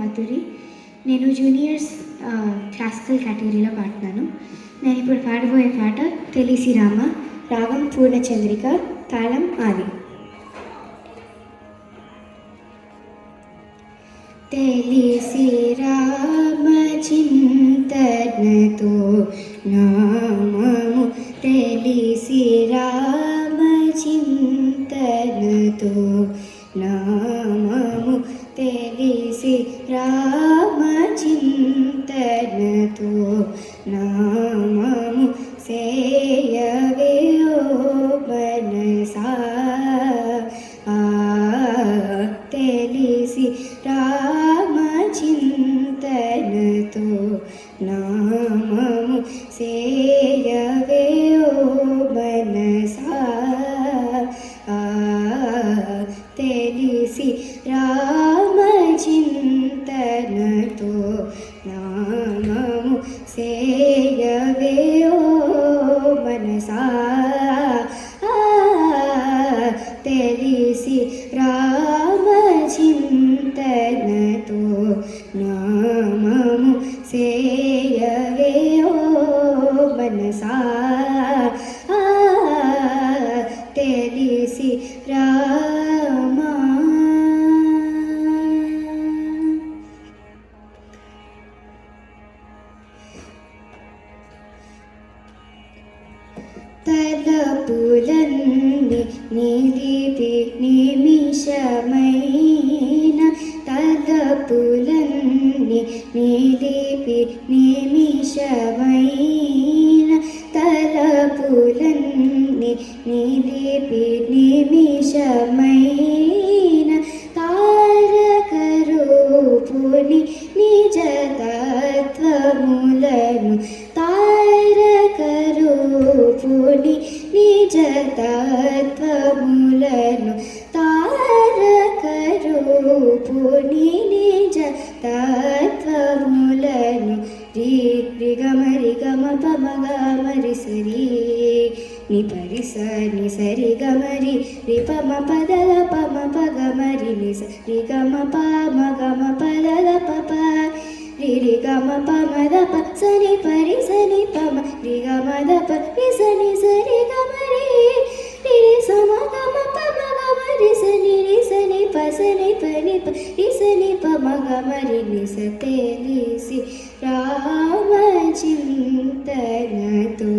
మాధురి. నేను juniors classical కేటగిరీలో పాడుతున్నాను. నేను ఇప్పుడు పాడబోయే పాట తెలిసి రామ, రాగం పూర్ణచంద్రిక, తాళం ఆది. తెలిసి రామ చింతనతో నామము, తెలిసి రామ చింతనతో నామము, తెలిసి రామ చింతనతో నామము, సేయవే ఓ మనసా. తెలిసి రామ చింతనతో నామము, సేయవే ఓ మనసా. తెలిసి రామ చింతనతో నామము, సేయవే ఓ మనసా. తెలిసి రామ చింతనతో నామము, సేయవే ఓ మనసా. తెలిసి రామ. తలపులన్నీ నిలిపి నిమిషమైన, తలపులన్నీ నిలిపి నిమిషమైన, తలపులన్నీ నిలిపి నిమిషమైన, తారక రూపుని నిజ తత్వములను, తారక రూపుని నిజ తత్వములను, తారక రూపుని నిజ తత్వములను. రి గమ రి గమ పమ గమ రి సరి ని పరి స ని సరి గమ రి రి పమ పద పమ ప గమ రి ని స రి గమ ప మ గమ పద ప ప రి రి గమ ప మ ద ప స ని పరి స ని పమ రి గమ ద ప రి స ని స రి గమ రి రి రి స మ గమ ప మ గమ రి స ని ప స ని ప ని ప రి స ని ప మ గమ రి ని స. తెలిసి రామ చింతనతో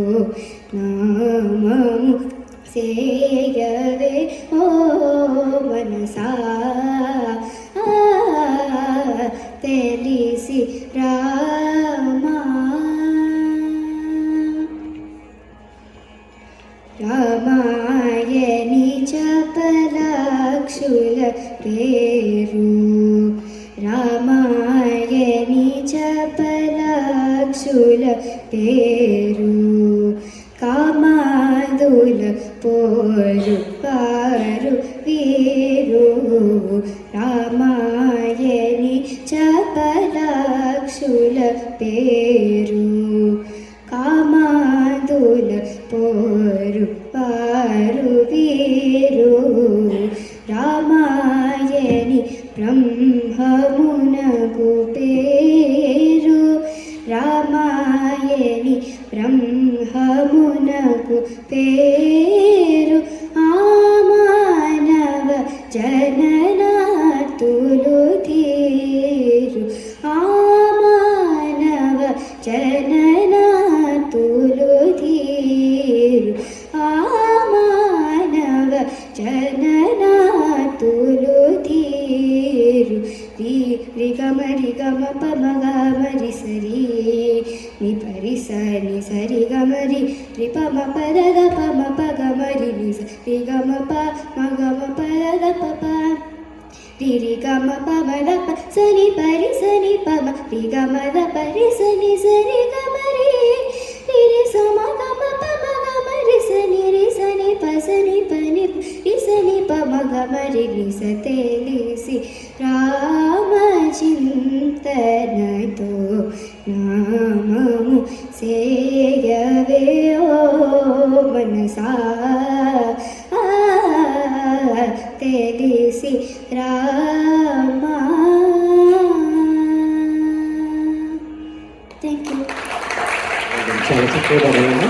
నామము, సేయవే ఓ మనసా. తెలిసి రామ. రామాయణి చపలాక్షుల పేరు, రామాయణి చపలాక్షుల పేరు, కామాదుల పోరు పారు వీరు. రామాయణి చపలాక్షుల పేరు, కామాదుల పోరు పారు వీరు. రామాయణి బ్రహ్మమునకు పేరు, రామాయణి బ్రహ్మమునకు పేరు. ఆ మానవ జననాతులు తీరు, ఆ మానవ జననాతులు తీరు, ఆ మానవ జననాతులు తీరు. రి గమ ప మ గమ రి సరి ని పరి స ని సరి గమ రి రి ప మ ప ద గ ప మ ప గమ రి ని స రి గమ ప మ గమ ప ద ప ప రి రి గమ ప మ ద ప స ని పరి స ని ప మ రి గమ ద ప రి స ని స రి గమ రి రి రి స మ గమ ప మ గమ రి స ని ప స ని ప ని రి స ని ప మ గమ రి ని స. తెలిసి రామ చింతనతో నామము, సేయవే ఓ మనసా. తెలిసి రామ. Thank you. చాలా చక్కగా పాడారమ్మా.